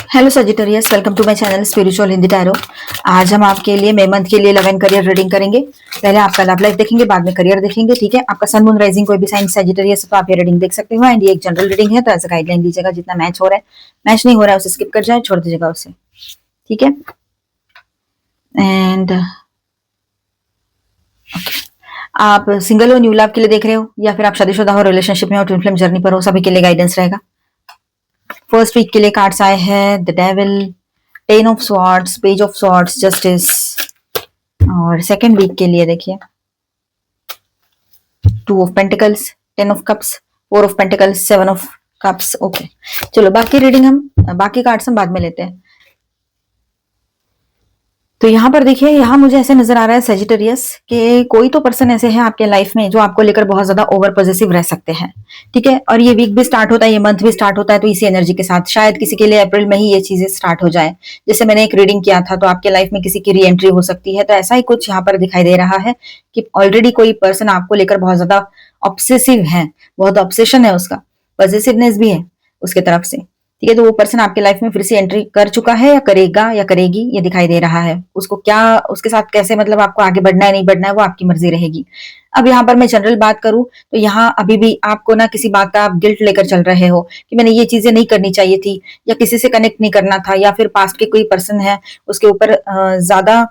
Hello Sagittarius, welcome to my channel spiritual Hindi tarot. आज हम आपके लिए मई मंथ के लिए लव एंड करियर रीडिंग करेंगे। पहले आपका लव लाइफ देखेंगे, बाद में करियर देखेंगे। ठीक है, आपका सन मून राइजिंग कोई भी साइन सजिटेरियस तो आप ये रीडिंग देख सकते हो। एंड ये एक जनरल रीडिंग है, तो ऐसा गाइडलाइन लीजिएगा। जितना मैच हो रहा है, मैच नहीं हो रहा है उसे स्किप कर जाए, छोड़ दीजिएगा उसे। ठीक है। एंड आप सिंगल हो, न्यू लव के लिए देख रहे हो, या फिर आप शादीशुदा हो, रिलेशनशिप में हो, ट्विन फ्लेम जर्नी पर हो, सभी के लिए गाइडेंस रहेगा। फर्स्ट वीक के लिए कार्ड्स आए हैं the devil, ten of swords, page of swords, justice. और सेकेंड वीक के लिए देखिए two of pentacles, ten of cups, four of pentacles, seven of cups. Okay, चलो बाकी रीडिंग बाकी कार्ड्स हम बाद में लेते हैं। तो यहाँ पर देखिए, यहाँ मुझे ऐसे नजर आ रहा है सेजिटेरियस कि कोई तो पर्सन ऐसे है आपके लाइफ में जो आपको लेकर बहुत ज्यादा ओवर पॉजिटिव रह सकते हैं। ठीक है, और ये वीक भी स्टार्ट होता है, ये मंथ भी स्टार्ट होता है, तो इसी एनर्जी के साथ शायद किसी के लिए अप्रैल में ही ये चीजें स्टार्ट हो जाए। जैसे मैंने एक रीडिंग किया था, तो आपके लाइफ में किसी की री एंट्री हो सकती है। तो ऐसा ही कुछ यहाँ पर दिखाई दे रहा है कि ऑलरेडी कोई पर्सन आपको लेकर बहुत ज्यादा ऑब्सेसिव है, बहुत ऑब्सेशन है, उसका पॉजिटिवनेस भी है उसके तरफ से। ठीक है, तो वो पर्सन आपके लाइफ में फिर से एंट्री कर चुका है या करेगा या करेगी, ये दिखाई दे रहा है। उसको क्या, उसके साथ कैसे, मतलब आपको आगे बढ़ना है नहीं बढ़ना है, वो आपकी मर्जी रहेगी। अब यहाँ पर मैं जनरल बात करूं तो यहाँ अभी भी आपको ना किसी बात का आप गिल्ट लेकर चल रहे हो कि मैंने ये चीजें नहीं करनी चाहिए थी, या किसी से कनेक्ट नहीं करना था, या फिर पास्ट के कोई पर्सन है उसके ऊपर ज्यादा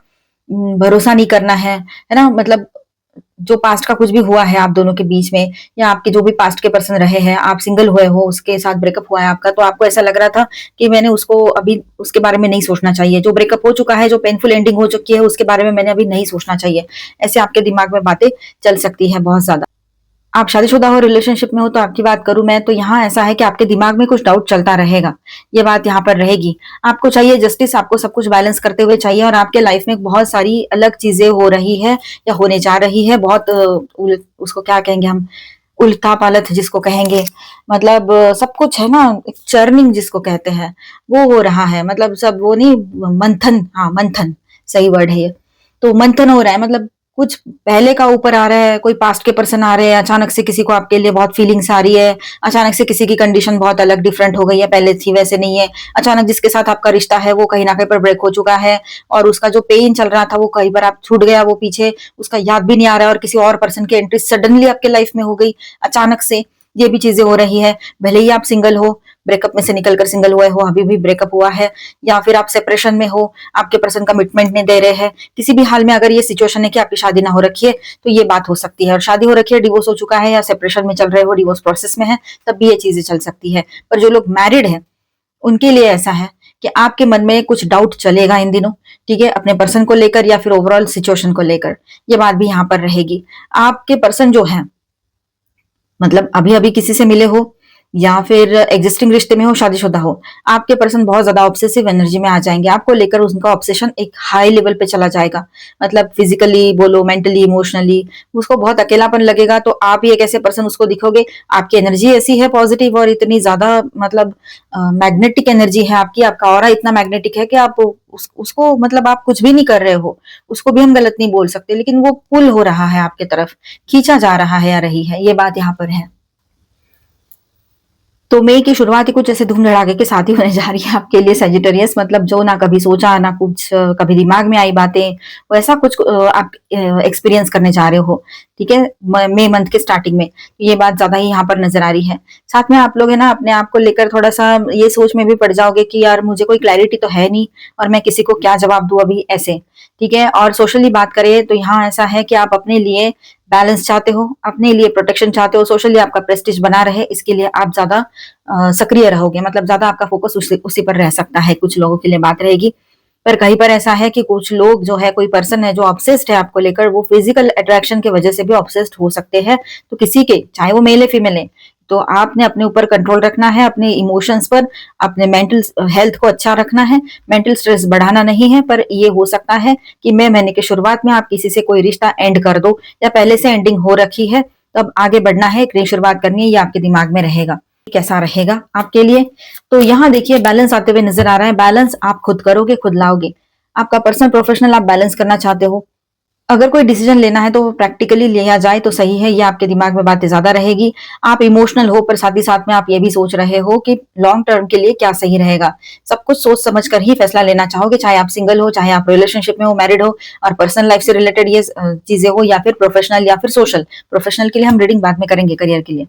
भरोसा नहीं करना है ना। मतलब जो पास्ट का कुछ भी हुआ है आप दोनों के बीच में, या आपके जो भी पास्ट के पर्सन रहे हैं, आप सिंगल हुए हो, उसके साथ ब्रेकअप हुआ है आपका, तो आपको ऐसा लग रहा था कि मैंने उसको अभी उसके बारे में नहीं सोचना चाहिए। जो ब्रेकअप हो चुका है, जो पेनफुल एंडिंग हो चुकी है, उसके बारे में मैंने अभी नहीं सोचना चाहिए। ऐसे आपके दिमाग में बातें चल सकती है बहुत ज्यादा। आप शादीशुदा हो, रिलेशनशिप में हो, तो आपकी बात करूं मैं, तो यहाँ ऐसा है कि आपके दिमाग में कुछ डाउट चलता रहेगा। ये बात यहाँ पर रहेगी। आपको चाहिए जस्टिस, आपको सब कुछ बैलेंस करते हुए चाहिए, और आपके लाइफ में बहुत सारी अलग चीजें हो रही है या होने जा रही है। बहुत उसको क्या कहेंगे हम, उल्टा पालत जिसको कहेंगे, मतलब सब कुछ है ना, चर्निंग जिसको कहते हैं, वो हो रहा है। मतलब सब वो नहीं, मंथन, हाँ मंथन सही वर्ड है ये। तो मंथन हो रहा है, मतलब कुछ पहले का ऊपर आ रहा है, कोई पास्ट के पर्सन आ रहे हैं, अचानक से किसी को आपके लिए बहुत फीलिंग्स आ रही है, अचानक से किसी की कंडीशन बहुत अलग डिफरेंट हो गई है, पहले थी वैसे नहीं है। अचानक जिसके साथ आपका रिश्ता है वो कहीं ना कहीं पर ब्रेक हो चुका है, और उसका जो पेन चल रहा था वो कई बार आप छूट गया, वो पीछे उसका याद भी नहीं आ रहा है, और किसी और पर्सन की एंट्री सडनली आपके लाइफ में हो गई अचानक से। ये भी चीजें हो रही है। भले ही आप सिंगल हो, ब्रेकअप में से निकलकर सिंगल हुए हो, अभी भी ब्रेकअप हुआ है, या फिर आप सेपरेशन में हो, आपके पर्सन कमिटमेंट नहीं दे रहे हैं, किसी भी हाल में अगर ये सिचुएशन है कि आपकी शादी ना हो रखी है, तो ये बात हो सकती है। और शादी हो रखी है, डिवोर्स हो चुका है, या सेपरेशन में चल रहे हो, डिवोर्स प्रोसेस में है, तब भी ये चीजें चल सकती है। पर जो लोग मैरिड है उनके लिए ऐसा है कि आपके मन में कुछ डाउट चलेगा इन दिनों। ठीक है, अपने पर्सन को लेकर या फिर ओवरऑल सिचुएशन को लेकर, ये बात भी यहाँ पर रहेगी। आपके पर्सन जो है, मतलब अभी अभी किसी से मिले हो, या फिर एग्जिस्टिंग रिश्ते में हो, शादीशुदा हो, आपके पर्सन बहुत ज्यादा ऑब्सेसिव एनर्जी में आ जाएंगे। आपको लेकर उनका ऑब्सेशन एक हाई लेवल पे चला जाएगा। मतलब फिजिकली बोलो, मेंटली, इमोशनली उसको बहुत अकेलापन लगेगा। तो आप ही एक ऐसे पर्सन उसको दिखोगे, आपकी एनर्जी ऐसी है पॉजिटिव और इतनी ज्यादा, मतलब मैग्नेटिक एनर्जी है आपकी, आपका ऑरा इतना मैग्नेटिक है कि आप उसको, मतलब आप कुछ भी नहीं कर रहे हो, उसको भी हम गलत नहीं बोल सकते, लेकिन वो पुल हो रहा है आपके तरफ, खींचा जा रहा है या रही है, ये बात यहाँ पर है। तो मई की शुरुआत ही कुछ ऐसे धूम धड़ाके के साथ ही होने जा रही है आपके लिए सेजिटेरियस। मतलब जो ना कभी सोचा, ना कुछ कभी दिमाग में आई बातें, वैसा कुछ आप एक्सपीरियंस करने जा रहे हो। ठीक है, मई मंथ के स्टार्टिंग में ये बात ज्यादा ही यहाँ पर नजर आ रही है। साथ में आप लोग है ना, अपने आप को लेकर थोड़ा सा ये सोच में भी पड़ जाओगे कि यार मुझे कोई क्लैरिटी तो है नहीं, और मैं किसी को क्या जवाब दूं अभी, ऐसे। ठीक है, और सोशली बात करें तो यहाँ ऐसा है कि आप अपने लिए बैलेंस चाहते हो, अपने लिए प्रोटेक्शन चाहते हो, सोशली आपका प्रेस्टीज बना रहे, इसके लिए आप ज्यादा सक्रिय रहोगे। मतलब ज्यादा आपका फोकस उसी पर रह सकता है, कुछ लोगों के लिए बात रहेगी। पर कहीं पर ऐसा है कि कुछ लोग जो है, कोई पर्सन है जो ऑब्सेस्ड है आपको लेकर, वो फिजिकल अट्रैक्शन की वजह से भी ऑब्सेस्ड हो सकते हैं। तो किसी के, चाहे वो मेल है फीमेल है, तो आपने अपने ऊपर कंट्रोल रखना है, अपने इमोशंस पर, अपने मेंटल हेल्थ को अच्छा रखना है, मेंटल स्ट्रेस बढ़ाना नहीं है। पर ये हो सकता है कि मई महीने की शुरुआत में आप किसी से कोई रिश्ता एंड कर दो, या पहले से एंडिंग हो रखी है, तो अब आगे बढ़ना है, एक नई शुरुआत करनी है, ये आपके दिमाग में रहेगा। कैसा रहेगा आपके लिए, तो यहाँ देखिए बैलेंस आते हुए नजर आ रहा है। बैलेंस आप खुद करोगे, खुद लाओगे। आपका पर्सनल प्रोफेशनल आप बैलेंस करना चाहते हो, अगर कोई डिसीजन लेना है तो वो प्रैक्टिकली लिया जाए तो सही है, ये आपके दिमाग में बातें ज्यादा रहेगी। आप इमोशनल हो पर साथ ही साथ में आप ये भी सोच रहे हो कि लॉन्ग टर्म के लिए क्या सही रहेगा। सब कुछ सोच समझ कर ही फैसला लेना चाहोगे, चाहे आप सिंगल हो, चाहे आप रिलेशनशिप में हो, मैरिड हो, और पर्सनल लाइफ से रिलेटेड ये चीजें हो, या फिर प्रोफेशनल या फिर सोशल। प्रोफेशनल के लिए हम रीडिंग बाद में करेंगे, करियर के लिए,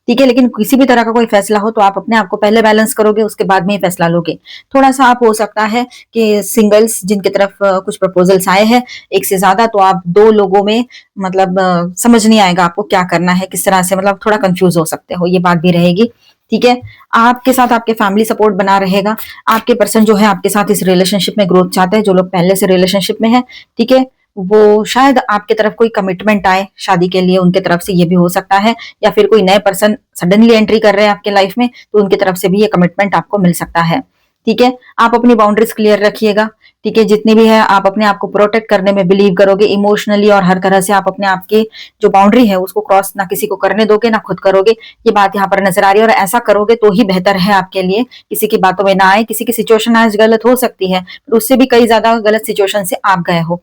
ठीक है। लेकिन किसी भी तरह का कोई फैसला हो तो आप अपने आप को पहले बैलेंस करोगे, उसके बाद में ही फैसला लोगे। थोड़ा सा आप हो सकता है कि सिंगल्स जिनकी तरफ कुछ प्रपोजल्स आए हैं एक से ज्यादा, तो आप दो लोगों में मतलब समझ नहीं आएगा आपको क्या करना है, किस तरह से, मतलब थोड़ा कंफ्यूज हो सकते हो, ये बात भी रहेगी, ठीक है। आपके साथ आपके फैमिली सपोर्ट बना रहेगा। आपके पर्सन जो है आपके साथ इस रिलेशनशिप में ग्रोथ चाहते हैं, जो लोग पहले से रिलेशनशिप में है, ठीक है। वो शायद आपके तरफ कोई कमिटमेंट आए शादी के लिए, उनके तरफ से ये भी हो सकता है, या फिर कोई नए पर्सन सडनली एंट्री कर रहे हैं आपके लाइफ में, तो उनकी तरफ से भी ये कमिटमेंट आपको मिल सकता है, ठीक है। आप अपनी बाउंड्रीज क्लियर रखिएगा, ठीक है। जितनी भी है आप अपने आप को प्रोटेक्ट करने में बिलीव करोगे इमोशनली, और हर तरह से आप अपने आप की जो बाउंड्री है उसको क्रॉस ना किसी को करने दोगे ना खुद करोगे, ये बात यहाँ पर नजर आ रही है। और ऐसा करोगे तो ही बेहतर है आपके लिए, किसी की बातों में ना आए। किसी की सिचुएशन आज गलत हो सकती है, पर उससे भी कई ज्यादा गलत सिचुएशन से आप गए हो,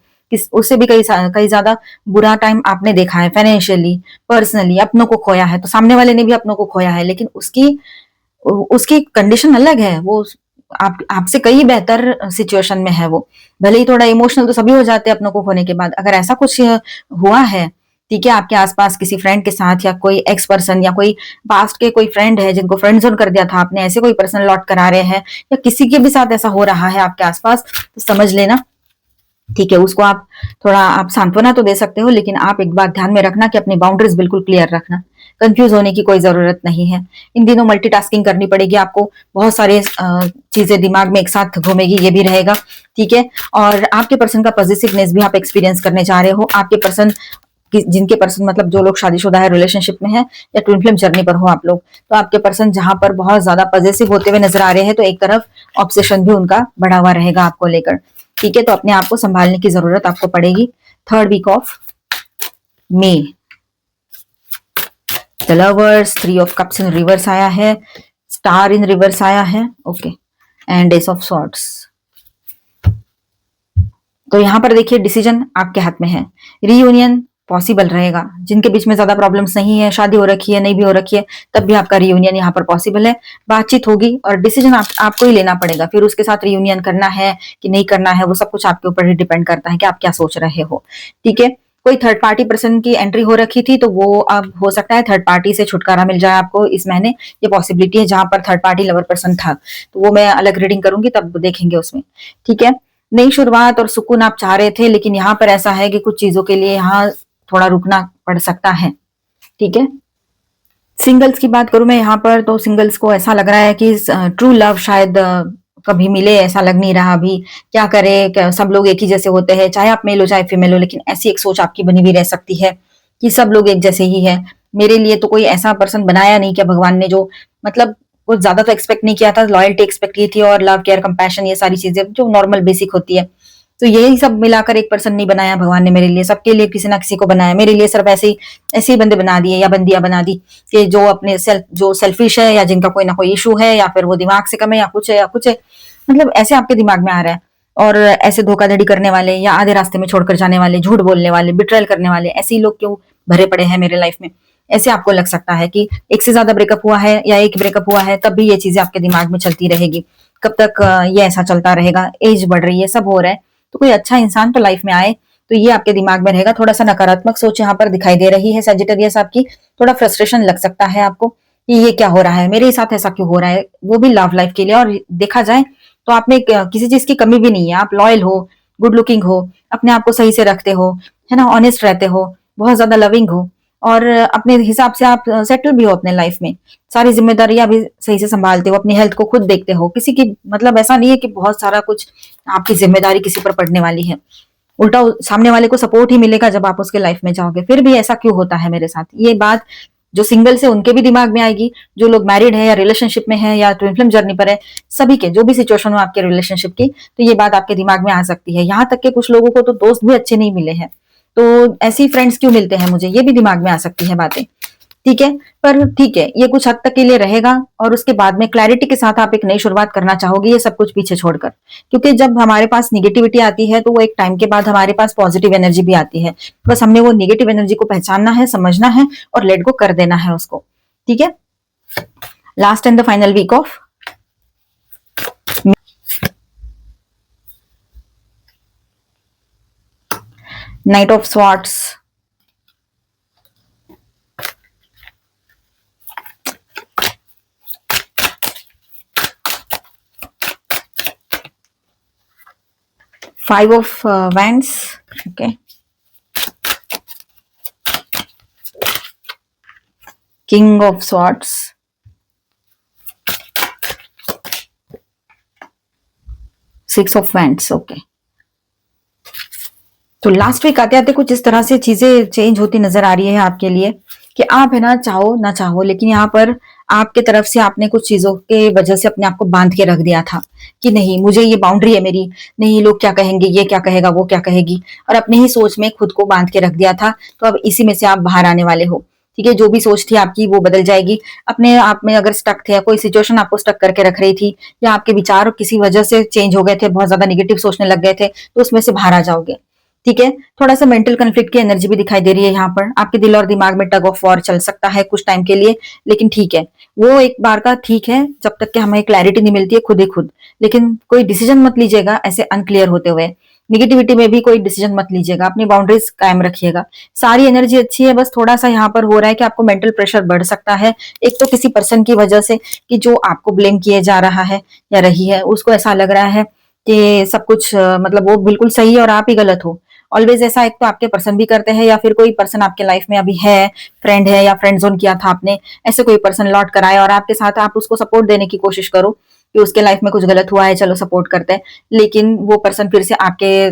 उससे भी कई ज्यादा बुरा टाइम आपने देखा है, फाइनेंशियली, पर्सनली, अपनों को खोया है, तो सामने वाले ने भी अपनों को खोया है, लेकिन उसकी उसकी कंडीशन अलग है। वो आप आपसे कई बेहतर सिचुएशन में है वो। भले ही थोड़ा इमोशनल तो सभी हो जाते हैं अपनों को खोने के बाद। अगर ऐसा कुछ हुआ है, ठीक है, आपके आसपास किसी फ्रेंड के साथ, या कोई एक्स पर्सन, या कोई पास्ट के कोई फ्रेंड है जिनको फ्रेंड जोन कर दिया था आपने, ऐसे कोई पर्सन लौट कर आ रहे हैं, या किसी के भी साथ ऐसा हो रहा है आपके आसपास, तो समझ लेना, ठीक है। उसको आप थोड़ा आप सांत्वना तो दे सकते हो, लेकिन आप एक बात ध्यान में रखना कि अपनी बाउंड्रीज बिल्कुल क्लियर रखना। कंफ्यूज होने की कोई जरूरत नहीं है। इन दिनों मल्टीटास्किंग करनी पड़ेगी आपको, बहुत सारे चीजें दिमाग में एक साथ घूमेगी, ये भी रहेगा, ठीक है। और आपके पर्सन का पॉजिटिवनेस भी आप एक्सपीरियंस करने जा रहे हो। आपके पर्सन जिनके पर्सन मतलब जो लोग शादीशुदा है, रिलेशनशिप में है, या ट्विन फ्लेम जर्नी पर हो आप लोग, तो आपके पर्सन जहां पर बहुत ज्यादा पॉजिटिव होते हुए नजर आ रहे हैं, तो एक तरफ ऑब्सेशन भी उनका बढ़ा हुआ रहेगा आपको लेकर, ठीक है। तो अपने आप को संभालने की जरूरत आपको पड़ेगी। Third week of May, the lovers, 3 of cups in reverse आया है, स्टार इन रिवर्स आया है, okay, and ace of swords. तो यहां पर देखिए डिसीजन आपके हाथ में है। रीयूनियन पॉसिबल रहेगा, जिनके बीच में ज्यादा प्रॉब्लम्स नहीं है, शादी हो रखी है, नहीं भी हो रखी है, तब भी आपका रीयूनियन यहाँ पर पॉसिबल है। बातचीत होगी और डिसीजन आपको ही लेना पड़ेगा, फिर उसके साथ रीयूनियन करना है कि नहीं करना है, वो सब कुछ आपके ऊपर ही डिपेंड करता है कि आप क्या सोच रहे हो, ठीक है। कोई थर्ड पार्टी पर्सन की एंट्री हो रखी थी, तो वो अब हो सकता है थर्ड पार्टी से छुटकारा मिल जाए आपको इस महीने, ये पॉसिबिलिटी है। जहां पर थर्ड पार्टी लवर पर्सन था, तो वो मैं अलग रीडिंग करूंगी, तब देखेंगे उसमें, ठीक है। नई शुरुआत और सुकून आप चाह रहे थे, लेकिन यहाँ पर ऐसा है कि कुछ चीजों के लिए यहाँ थोड़ा रुकना पड़ सकता है, ठीक है। सिंगल्स की बात करूं मैं यहाँ पर, तो सिंगल्स को ऐसा लग रहा है कि ट्रू लव शायद कभी मिले, ऐसा लग नहीं रहा अभी। क्या करे, सब लोग एक ही जैसे होते हैं, चाहे आप मेल हो चाहे फीमेल हो, लेकिन ऐसी एक सोच आपकी बनी हुई रह सकती है कि सब लोग एक जैसे ही है। मेरे लिए तो कोई ऐसा पर्सन बनाया नहीं क्या भगवान ने, जो मतलब कुछ ज्यादा तो एक्सपेक्ट नहीं किया था, लॉयल्टी एक्सपेक्ट की थी, और लव, केयर, कंपैशन, ये सारी चीजें जो नॉर्मल बेसिक होती है, तो यही सब मिलाकर एक पर्सन नहीं बनाया भगवान ने मेरे लिए। सबके लिए किसी ना किसी को बनाया, मेरे लिए सिर्फ ऐसे ही बंदे बना दिए या बंदियां बना दी कि जो अपने जो सेल्फिश है, या जिनका कोई ना कोई इशू है, या फिर वो दिमाग से कम है, या कुछ है या कुछ है, मतलब ऐसे आपके दिमाग में आ रहा है। और ऐसे धोखाधड़ी करने वाले, या आधे रास्ते में छोड़कर जाने वाले, झूठ बोलने वाले, बिट्रेल करने वाले, ऐसे ही लोग क्यों भरे पड़े हैं मेरे लाइफ में। ऐसे आपको लग सकता है कि एक से ज्यादा ब्रेकअप हुआ है, या एक ब्रेकअप हुआ है, तब भी ये चीजें आपके दिमाग में चलती रहेगी। कब तक ये ऐसा चलता रहेगा, एज बढ़ रही है, सब हो रहा है, तो कोई अच्छा इंसान तो लाइफ में आए, तो ये आपके दिमाग में रहेगा। थोड़ा सा नकारात्मक सोच यहाँ पर दिखाई दे रही है सजिटेरियस आपकी। थोड़ा फ्रस्ट्रेशन लग सकता है आपको कि ये क्या हो रहा है मेरे साथ, ऐसा क्यों हो रहा है, वो भी लव लाइफ के लिए। और देखा जाए तो आप में किसी चीज की कमी भी नहीं है, आप लॉयल हो, गुड लुकिंग हो, अपने आप को सही से रखते हो, है ना, ऑनेस्ट रहते हो, बहुत ज्यादा लविंग हो, और अपने हिसाब से आप सेटल भी हो अपने लाइफ में, सारी जिम्मेदारियां भी सही से संभालते हो, अपनी हेल्थ को खुद देखते हो। किसी की मतलब ऐसा नहीं है कि बहुत सारा कुछ आपकी जिम्मेदारी किसी पर पड़ने वाली है। उल्टा सामने वाले को सपोर्ट ही मिलेगा जब आप उसके लाइफ में जाओगे। फिर भी ऐसा क्यों होता है मेरे साथ, ये बात जो सिंगल से उनके भी दिमाग में आएगी, जो लोग मैरिड है या रिलेशनशिप में है या ट्विन फ्लेम जर्नी पर है, सभी के जो भी सिचुएशन हो आपके रिलेशनशिप की, तो ये बात आपके दिमाग में आ सकती है। यहाँ तक के कुछ लोगों को तो दोस्त भी अच्छे नहीं मिले हैं, तो ऐसी फ्रेंड्स क्यों मिलते हैं मुझे, ये भी दिमाग में आ सकती है बातें, ठीक है। पर ठीक है, ये कुछ हद तक के लिए रहेगा और उसके बाद में क्लैरिटी के साथ आप एक नई शुरुआत करना चाहोगे ये सब कुछ पीछे छोड़कर। क्योंकि जब हमारे पास निगेटिविटी आती है तो वो एक टाइम के बाद हमारे पास पॉजिटिव एनर्जी भी आती है। बस हमने वो निगेटिव एनर्जी को पहचानना है, समझना है और लेट गो कर देना है उसको। ठीक है। Last and the final week of knight of swords, 5 of wands, okay, king of swords, 6 of wands, okay। तो लास्ट वीक आते आते कुछ इस तरह से चीजें चेंज होती नजर आ रही है आपके लिए कि आप है ना, चाहो ना चाहो, लेकिन यहाँ पर आपके तरफ से आपने कुछ चीजों के वजह से अपने आप को बांध के रख दिया था कि नहीं, मुझे ये बाउंड्री है मेरी, नहीं लोग क्या कहेंगे, ये क्या कहेगा, वो क्या कहेगी, और अपने ही सोच में खुद को बांध के रख दिया था। तो अब इसी में से आप बाहर आने वाले हो। ठीक है। जो भी सोच थी आपकी वो बदल जाएगी। अपने आप में अगर स्टक थे, कोई सिचुएशन आपको स्टक करके रख रही थी या आपके विचार किसी वजह से चेंज हो गए थे, बहुत ज्यादा निगेटिव सोचने लग गए थे, तो उसमें से बाहर आ जाओगे। ठीक है। थोड़ा सा मेंटल कन्फ्लिक्ट की एनर्जी भी दिखाई दे रही है यहाँ पर। आपके दिल और दिमाग में टग ऑफ वॉर चल सकता है कुछ टाइम के लिए, लेकिन ठीक है, वो एक बार का ठीक है जब तक कि हमें क्लैरिटी नहीं मिलती है खुद ही खुद। लेकिन कोई डिसीजन मत लीजिएगा ऐसे अनक्लियर होते हुए। निगेटिविटी में भी कोई डिसीजन मत लीजिएगा, अपनी बाउंड्रीज कायम रखिएगा। सारी एनर्जी अच्छी है, बस थोड़ा सा यहाँ पर हो रहा है कि आपको मेंटल प्रेशर बढ़ सकता है। एक तो किसी पर्सन की वजह से कि जो आपको ब्लेम किए जा रहा है या रही है, उसको ऐसा लग रहा है कि सब कुछ मतलब वो बिल्कुल सही है और आप ही गलत हो। ऑलवेज ऐसा एक तो आपके पर्सन भी करते हैं या फिर कोई पर्सन आपके लाइफ में अभी है, फ्रेंड है या फ्रेंड जोन किया था आपने, ऐसे कोई पर्सन लौट कर आए और आपके साथ आप उसको सपोर्ट देने की कोशिश करो कि उसके लाइफ में कुछ गलत हुआ है, चलो सपोर्ट करते हैं। लेकिन वो पर्सन फिर से आपके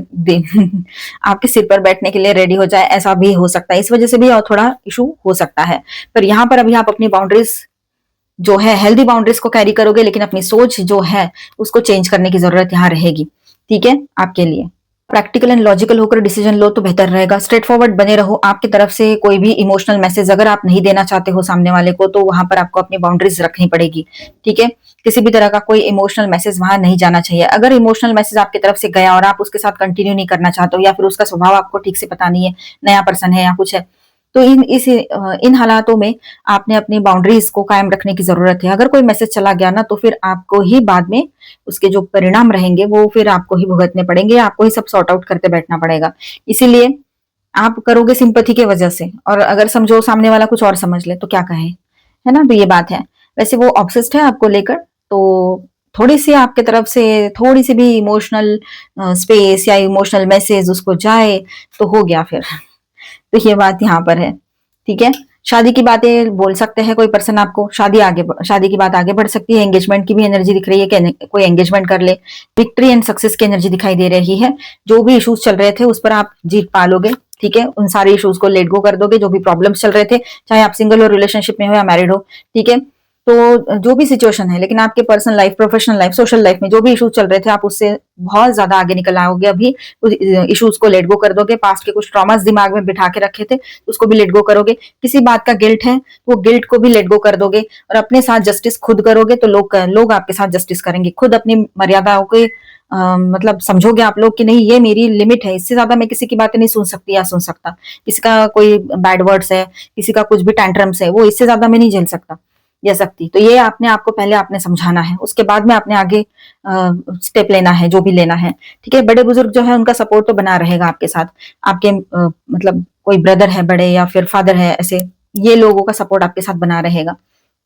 सिर पर बैठने के लिए रेडी हो जाए, ऐसा भी हो सकता है। इस वजह से भी और थोड़ा इशू हो सकता है। पर यहाँ पर अभी आप अपनी बाउंड्रीज जो है, हेल्दी बाउंड्रीज को कैरी करोगे, लेकिन अपनी सोच जो है उसको चेंज करने की जरूरत यहाँ रहेगी। ठीक है। आपके लिए प्रैक्टिकल एंड लॉजिकल होकर डिसीजन लो तो बेहतर रहेगा। स्ट्रेट फॉरवर्ड बने रहो। आपकी तरफ से कोई भी इमोशनल मैसेज अगर आप नहीं देना चाहते हो सामने वाले को, तो वहां पर आपको अपनी बाउंड्रीज रखनी पड़ेगी। ठीक है। किसी भी तरह का कोई इमोशनल मैसेज वहां नहीं जाना चाहिए। अगर इमोशनल मैसेज आपकी तरफ से गया और आप उसके साथ कंटिन्यू नहीं करना चाहते हो या फिर उसका स्वभाव आपको ठीक से पता नहीं है, नया पर्सन है या कुछ है, तो इन हालातों में आपने अपनी बाउंड्रीज को कायम रखने की जरूरत है। अगर कोई मैसेज चला गया ना, तो फिर आपको ही बाद में उसके जो परिणाम रहेंगे वो फिर आपको ही भुगतने पड़ेंगे, आपको ही सब सॉर्ट आउट करते बैठना पड़ेगा। इसीलिए आप करोगे सिंपैथी के वजह से, और अगर समझो सामने वाला कुछ और समझ ले तो क्या कहे, है ना। तो ये बात है। वैसे वो ऑब्सेस्ड है आपको लेकर, तो थोड़ी सी आपके तरफ से थोड़ी सी भी इमोशनल स्पेस या इमोशनल मैसेज उसको जाए तो हो गया फिर। तो ये बात यहाँ पर है। ठीक है। शादी की बातें बोल सकते हैं कोई पर्सन आपको, शादी की बात आगे बढ़ सकती है। एंगेजमेंट की भी एनर्जी दिख रही है कि कोई एंगेजमेंट कर ले। विक्ट्री एंड सक्सेस की एनर्जी दिखाई दे रही है। जो भी इश्यूज चल रहे थे उस पर आप जीत पा लोगे। ठीक है। उन सारे इश्यूज को लेट गो कर दोगे, जो भी प्रॉब्लम्स चल रहे थे, चाहे आप सिंगल हो, रिलेशनशिप में हो या मैरिड हो। ठीक है। तो जो भी सिचुएशन है, लेकिन आपके personal life, professional life, social life में जो भी इश्यूज चल रहे थे, आप उससे बहुत ज्यादा आगे निकल आओगे। अभी इश्यूज को लेट गो कर दोगे। पास्ट के कुछ ट्रॉमास दिमाग में बिठा के रखे थे, उसको भी लेट गो करोगे। किसी बात का गिल्ट है तो वो गिल्ट को भी लेट गो कर दोगे और अपने साथ जस्टिस खुद करोगे, तो लोग आपके साथ जस्टिस करेंगे। खुद अपनी मर्यादाओं के मतलब समझोगे आप लोग कि नहीं, ये मेरी लिमिट है, इससे ज्यादा मैं किसी की बातें नहीं सुन सकती या सुन सकता। किसी का कोई बैड वर्ड्स है, किसी का कुछ भी टैंट्रम्स है, वो इससे ज्यादा मैं नहीं झेल सकता या सकती। तो ये आपको पहले आपने समझाना है, उसके बाद में आपने आगे स्टेप लेना है, जो भी लेना है। ठीक है। बड़े बुजुर्ग जो है उनका सपोर्ट तो बना रहेगा आपके साथ। आपके मतलब कोई ब्रदर है बड़े या फिर फादर है, ऐसे ये लोगों का सपोर्ट आपके साथ बना रहेगा।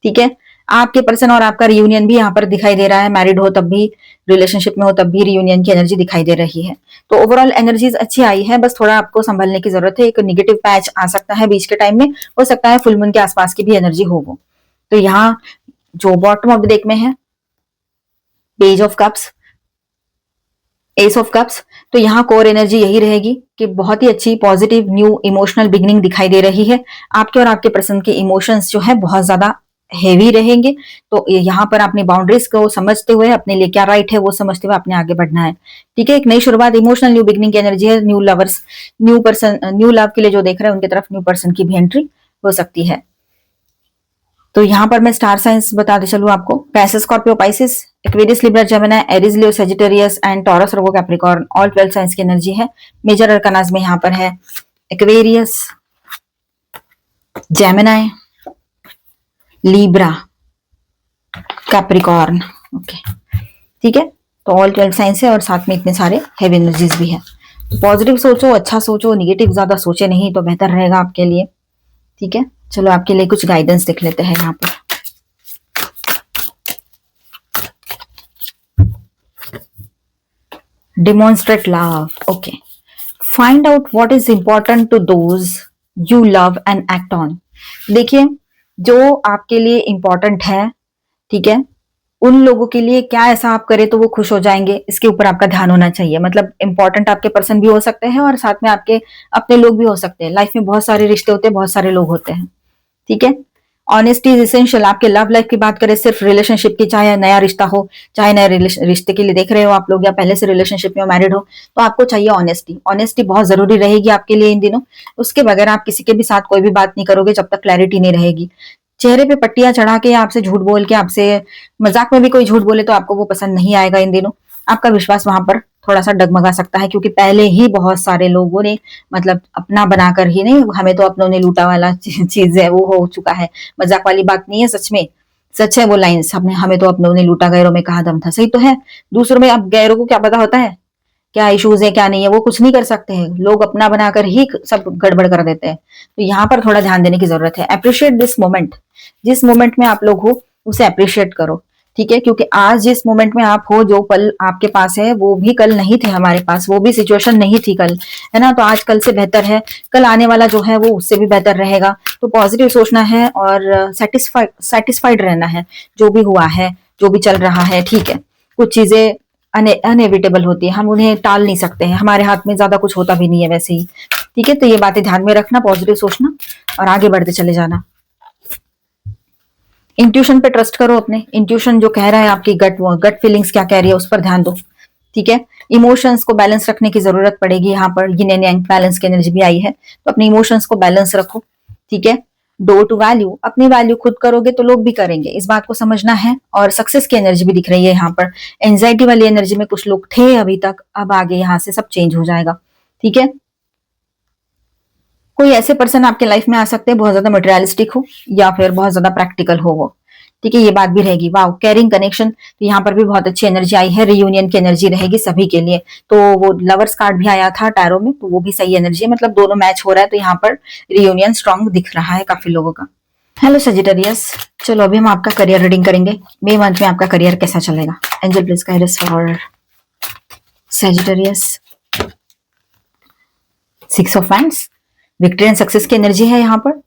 ठीक है। आपके पर्सन और आपका रियूनियन भी यहाँ पर दिखाई दे रहा है। मैरिड हो तब भी, रिलेशनशिप में हो तब भी रियूनियन की एनर्जी दिखाई दे रही है। तो ओवरऑल एनर्जीज अच्छी आई है, बस थोड़ा आपको संभलने की जरूरत है। एक निगेटिव पैच आ सकता है बीच के टाइम में, हो सकता है फुल मून के आसपास की भी एनर्जी हो वो। तो यहाँ जो बॉटम ऑफ द डेक में है, page of cups, S of cups, तो यहाँ कोर एनर्जी यही रहेगी कि बहुत ही अच्छी पॉजिटिव न्यू इमोशनल बिगनिंग दिखाई दे रही है। आपके और आपके पर्सन के इमोशंस जो है बहुत ज्यादा हेवी रहेंगे। तो यहाँ पर अपनी बाउंड्रीज को समझते हुए, अपने लिए क्या राइट है वो समझते हुए अपने आगे बढ़ना है। ठीक है। एक नई शुरुआत, इमोशनल न्यू बिगनिंग की एनर्जी है। New lovers, new person, new love के लिए जो देख रहे हैं उनकी तरफ न्यू पर्सन की भी एंट्री हो सकती है। तो यहाँ पर मैं स्टार साइंस बताते चलूँ आपको। Cancer, Scorpio, Pisces, Aquarius, Libra, Gemini, Aries, Leo, Sagittarius and taurus, Virgo, Capricorn, all 12 science की एनर्जी है। मेजर अरकानाज में यहाँ पर है Aquarius, Gemini, Libra, Capricorn. Okay, ठीक है। तो ऑल 12 साइंस है और साथ में इतने सारे हेवी एनर्जीज भी है। तो पॉजिटिव सोचो, अच्छा सोचो, निगेटिव ज्यादा सोचे नहीं तो बेहतर रहेगा आपके लिए, ठीक है। चलो आपके लिए कुछ गाइडेंस देख लेते हैं यहाँ पर। Demonstrate love. Okay. Find out what is important to those you love and act on. देखिए, जो आपके लिए इंपॉर्टेंट है, ठीक है, उन लोगों के लिए क्या ऐसा आप करें तो वो खुश हो जाएंगे, इसके ऊपर आपका ध्यान होना चाहिए। मतलब इंपॉर्टेंट आपके पर्सन भी हो सकते हैं और साथ में आपके अपने लोग भी हो सकते हैं। लाइफ में बहुत सारे रिश्ते होते हैं, बहुत सारे लोग होते हैं, ठीक है। Honesty is essential. आपके लव लाइफ की बात करें, सिर्फ रिलेशनशिप की, चाहे नया रिश्ता हो, चाहे नए रिश्ते के लिए देख रहे हो आप लोग, या पहले से रिलेशनशिप में मैरिड हो, तो आपको चाहिए ऑनेस्टी। ऑनेस्टी बहुत जरूरी रहेगी आपके लिए इन दिनों। उसके बगैर आप किसी के भी साथ कोई भी बात नहीं करोगे जब तक क्लैरिटी नहीं रहेगी। चेहरे पे पट्टियां चढ़ा के, आपसे झूठ बोल के, आपसे मजाक में भी कोई झूठ बोले तो आपको वो पसंद नहीं आएगा इन दिनों। आपका विश्वास वहां पर थोड़ा सा डगमगा सकता है, क्योंकि पहले ही बहुत सारे लोगों ने, मतलब अपना बनाकर ही नहीं, हमें तो अपनों ने लूटा वाला चीज है वो हो चुका है। मजाक वाली बात नहीं है, सच में सच है वो लाइन्स। हमने हमें तो अपनों ने लूटा, गैरों में कहा दम था। सही तो है। दूसरों में अब गैरों को क्या पता होता है क्या इश्यूज है क्या नहीं है, वो कुछ नहीं कर सकते हैं। लोग अपना बनाकर ही सब गड़बड़ कर देते हैं। तो यहाँ पर थोड़ा ध्यान देने की जरूरत है। Appreciate this moment. जिस मोमेंट में आप लोग हो उसे अप्रिशिएट करो, ठीक है। क्योंकि आज जिस मोमेंट में आप हो, जो पल आपके पास है, वो भी कल नहीं थे हमारे पास, वो भी सिचुएशन नहीं थी कल, है ना। तो आज कल से बेहतर है, कल आने वाला जो है वो उससे भी बेहतर रहेगा। तो पॉजिटिव सोचना है और सेटिस्फाइड रहना है। जो भी हुआ है, जो भी चल रहा है, ठीक है। कुछ चीजें अनएविटेबल होती है, हम उन्हें टाल नहीं सकते हैं, हमारे हाथ में ज्यादा कुछ होता भी नहीं है वैसे ही, ठीक है। तो ये बातें ध्यान में रखना, पॉजिटिव सोचना और आगे बढ़ते चले जाना। इंट्यूशन पे ट्रस्ट करो अपने। इंट्यूशन जो कह रहा है, आपकी गट फीलिंग्स क्या कह रही है, उस पर ध्यान दो, ठीक है। इमोशंस को बैलेंस रखने की जरूरत पड़ेगी। यहाँ पर यिन एंड यांग बैलेंस की एनर्जी भी आई है, तो अपने इमोशंस को बैलेंस रखो, ठीक है। Do to value. अपनी वैल्यू खुद करोगे तो लोग भी करेंगे, इस बात को समझना है। और सक्सेस की एनर्जी भी दिख रही है यहाँ पर। एंजाइटी वाली एनर्जी में कुछ लोग थे अभी तक, अब आगे यहाँ से सब चेंज हो जाएगा, ठीक है। कोई ऐसे पर्सन आपके लाइफ में आ सकते हैं बहुत ज्यादा मटेरियलिस्टिक हो या फिर बहुत ज्यादा प्रैक्टिकल हो वो, ठीक है। ये बात भी रहेगी। वाओ, कैरिंग कनेक्शन, तो यहाँ पर भी बहुत अच्छी एनर्जी आई है। रियूनियन की एनर्जी रहेगी सभी के लिए। तो वो लवर्स कार्ड भी आया था टैरो में, तो वो भी सही एनर्जी है, मतलब दोनों मैच हो रहा है। तो यहाँ पर रियूनियन स्ट्रांग दिख रहा है काफी लोगों का। हेलो सजिटेरियस, चलो अभी हम आपका करियर रीडिंग करेंगे। मई मंथ में आपका करियर कैसा चलेगा। Angel please guide us for Sagittarius. 6 of wands, victory and success की एनर्जी है यहाँ पर।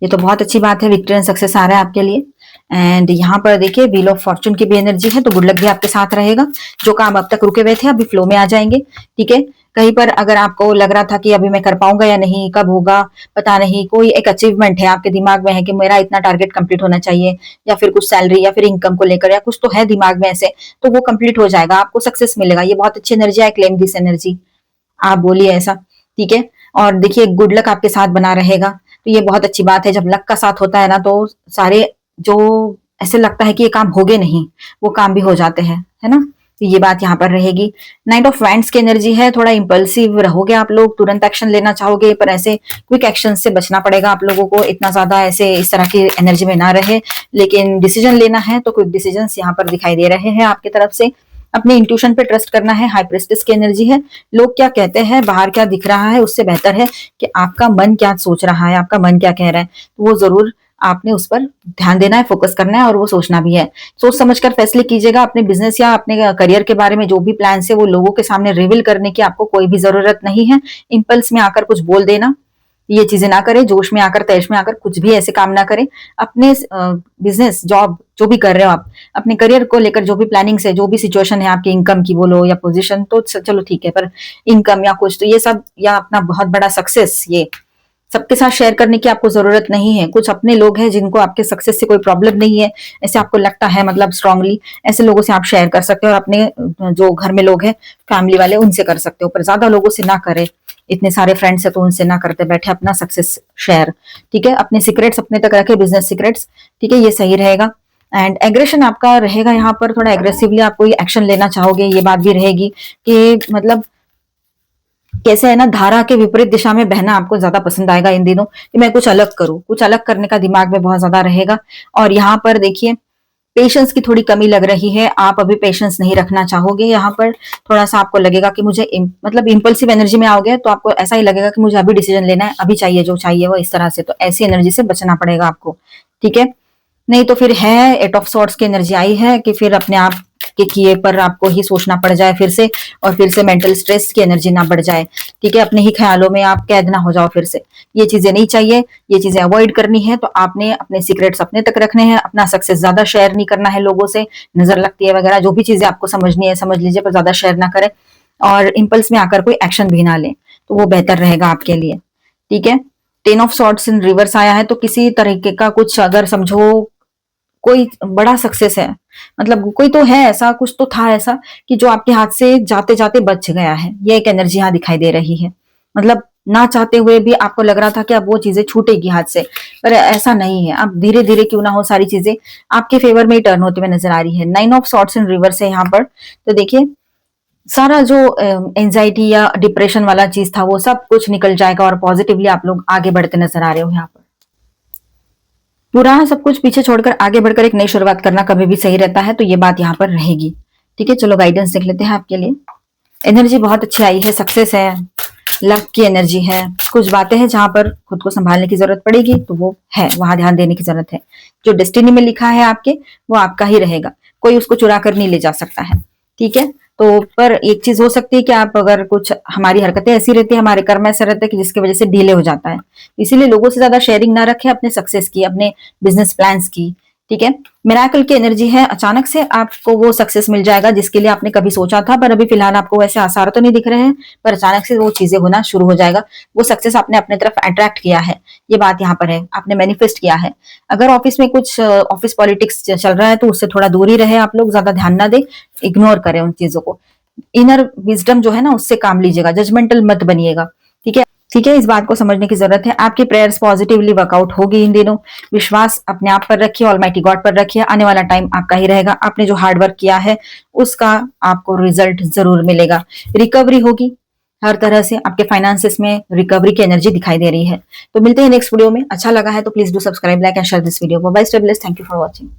ये तो बहुत अच्छी बात है, विक्ट्री एंड सक्सेस आ रहा है आपके लिए। एंड यहाँ पर देखिए व्हील ऑफ फॉर्चून की भी एनर्जी है, तो गुड लक भी आपके साथ रहेगा। जो काम अब तक रुके हुए थे अभी फ्लो में आ जाएंगे, ठीक है। कहीं पर अगर आपको लग रहा था कि अभी मैं कर पाऊंगा या नहीं, कब होगा पता नहीं, कोई एक अचीवमेंट है आपके दिमाग में है कि मेरा इतना टारगेट कंप्लीट होना चाहिए, या फिर कुछ सैलरी या फिर इनकम को लेकर या कुछ तो है दिमाग में ऐसे, तो वो कंप्लीट हो जाएगा, आपको सक्सेस मिलेगा। ये बहुत अच्छी एनर्जी है। क्लेम दिस एनर्जी, आप बोलिए ऐसा, ठीक है। और देखिए गुड लक आपके साथ बना रहेगा, तो ये बहुत अच्छी बात है। जब लक का साथ होता है ना, तो सारे जो ऐसे लगता है कि ये काम होगे नहीं, वो काम भी हो जाते हैं, है ना। तो ये बात यहाँ पर रहेगी। नाइट ऑफ वैंड्स की एनर्जी है। थोड़ा इंपल्सिव रहोगे आप लोग, तुरंत एक्शन लेना चाहोगे, पर ऐसे क्विक एक्शन से बचना पड़ेगा आप लोगों को। इतना ज्यादा ऐसे इस तरह की एनर्जी में ना रहे, लेकिन डिसीजन लेना है तो क्विक डिसीजन यहाँ पर दिखाई दे रहे हैं आपकी तरफ से। अपने इंट्यूशन पे ट्रस्ट करना है। हाई प्रेस्टिस की एनर्जी है। लोग क्या कहते हैं, बाहर क्या दिख रहा है, उससे बेहतर है कि आपका मन क्या सोच रहा है, आपका मन क्या कह रहा है, तो वो जरूर आपने उस पर ध्यान देना है, फोकस करना है और वो सोचना भी है। सोच समझकर फैसले कीजिएगा। अपने बिजनेस या अपने करियर के बारे में जो भी प्लान है वो लोगों के सामने रिवील करने की आपको कोई भी जरूरत नहीं है। इंपल्स में आकर कुछ बोल देना, ये चीजें ना करें। जोश में आकर, तैश में आकर कुछ भी ऐसे काम ना करें। अपने बिजनेस, जॉब जो भी कर रहे हो आप, अपने करियर को लेकर जो भी प्लानिंग्स है, जो भी सिचुएशन है आपकी, इनकम की बोलो या पोजीशन, तो चलो ठीक है, पर इनकम या कुछ तो ये सब, या अपना बहुत बड़ा सक्सेस, ये सबके साथ शेयर करने की आपको जरूरत नहीं है। कुछ अपने लोग हैं जिनको आपके सक्सेस से कोई प्रॉब्लम नहीं है, ऐसे आपको लगता है, मतलब स्ट्रांगली, ऐसे लोगों से आप शेयर कर सकते हो। और अपने जो घर में लोग हैं, फैमिली वाले, उनसे कर सकते हो, पर ज्यादा लोगों से ना करें, इतने सारे फ्रेंड्स है तो उनसे ना करते बैठे अपना सक्सेस शेयर। ठीक है, अपने सीक्रेट्स अपने तक रखे, बिजनेस सीक्रेट्स। ठीक है, ये सही रहेगा। एंड एग्रेशन आपका रहेगा यहाँ पर, थोड़ा एग्रेसिवली आप कोई एक्शन लेना चाहोगे, ये बात भी रहेगी कि मतलब कैसे है ना, धारा के विपरीत दिशा में बहना आपको ज्यादा पसंद आएगा इन दिनों, कि मैं कुछ अलग करूं, कुछ अलग करने का दिमाग में बहुत ज्यादा रहेगा। और यहाँ पर देखिए पेशेंस की थोड़ी कमी लग रही है, आप अभी पेशेंस नहीं रखना चाहोगे यहाँ पर। थोड़ा सा आपको लगेगा कि मुझे मतलब इंपल्सिव एनर्जी में आओगे तो आपको ऐसा ही लगेगा कि मुझे अभी डिसीजन लेना है, अभी चाहिए जो चाहिए वो, इस तरह से। तो ऐसी एनर्जी से बचना पड़ेगा आपको। ठीक है, नहीं तो फिर है एट ऑफ सॉर्ट्स की एनर्जी आई है कि फिर अपने आप के किए पर आपको ही सोचना पड़ जाए फिर से, और फिर से मेंटल स्ट्रेस की एनर्जी ना बढ़ जाए। ठीक है, अपने ही ख्यालों में आप कैद ना हो जाओ फिर से। ये चीजें नहीं चाहिए, ये चीजें अवॉइड करनी है। तो आपने अपने सीक्रेट्स अपने तक रखने हैं, अपना सक्सेस ज्यादा शेयर नहीं करना है लोगों से, नजर लगती है वगैरह, जो भी चीजें आपको समझनी है समझ लीजिए, पर ज्यादा शेयर ना करें। और इम्पल्स में आकर कोई एक्शन भी ना लें, तो वो बेहतर रहेगा आपके लिए। ठीक है, ten of swords in reverse आया है, तो किसी तरीके का कुछ अगर समझो कोई बड़ा सक्सेस है, मतलब कोई तो है ऐसा, कुछ तो था ऐसा कि जो आपके हाथ से जाते जाते बच गया है, ये एक एनर्जी यहाँ दिखाई दे रही है। मतलब ना चाहते हुए भी आपको लग रहा था कि अब वो चीजें छूटेगी हाथ से, पर ऐसा नहीं है। अब धीरे धीरे क्यों ना हो, सारी चीजें आपके फेवर में ही टर्न होते हुए नजर आ रही है। Nine of swords in reverse है यहाँ पर। तो देखिए सारा जो एंजाइटी या डिप्रेशन वाला चीज था वो सब कुछ निकल जाएगा, और पॉजिटिवली आप लोग आगे बढ़ते नजर आ रहे हो यहाँ पर। पुराना सब कुछ पीछे छोड़कर आगे बढ़कर एक नई शुरुआत करना कभी भी सही रहता है, तो ये बात यहाँ पर रहेगी। ठीक है, चलो गाइडेंस देख लेते हैं आपके लिए। एनर्जी बहुत अच्छी आई है, सक्सेस है, लक की एनर्जी है। कुछ बातें हैं जहां पर खुद को संभालने की जरूरत पड़ेगी, तो वो है, वहां ध्यान देने की जरूरत है। जो डेस्टिनी में लिखा है आपके, वो आपका ही रहेगा, कोई उसको चुरा कर नहीं ले जा सकता है। ठीक है, तो पर एक चीज हो सकती है कि आप अगर कुछ, हमारी हरकतें ऐसी रहती है, हमारे कर्म ऐसे रहते हैं कि जिसकी वजह से डिले हो जाता है। इसीलिए लोगों से ज्यादा शेयरिंग ना रखें अपने सक्सेस की, अपने बिजनेस प्लान्स की। ठीक है, मिराकल की एनर्जी है, अचानक से आपको वो सक्सेस मिल जाएगा जिसके लिए आपने कभी सोचा था, पर अभी फिलहाल आपको वैसे आसार तो नहीं दिख रहे हैं, पर अचानक से वो चीजें होना शुरू हो जाएगा। वो सक्सेस आपने अपने तरफ अट्रैक्ट किया है, ये बात यहाँ पर है, आपने मैनिफेस्ट किया है। अगर ऑफिस में कुछ ऑफिस पॉलिटिक्स चल रहा है तो उससे थोड़ा दूर ही रहे आप लोग, ज्यादा ध्यान ना दे, इग्नोर करें उन चीजों को। इनर विजडम जो है ना, उससे काम लीजिएगा, जजमेंटल मत बनिएगा। ठीक है, ठीक है, इस बात को समझने की जरूरत है। आपकी प्रेयर्स पॉजिटिवली वर्कआउट होगी इन दिनों। विश्वास अपने आप पर रखिए, ऑलमाइटी गॉड पर रखिए, आने वाला टाइम आपका ही रहेगा। आपने जो हार्ड वर्क किया है उसका आपको रिजल्ट जरूर मिलेगा। रिकवरी होगी हर तरह से, आपके फाइनेंसेस में रिकवरी की एनर्जी दिखाई दे रही है। तो मिलते हैं नेक्स्ट वीडियो में। अच्छा लगा है तो please do subscribe, like and share this video. Bye bye, stay blessed, thank you for watching.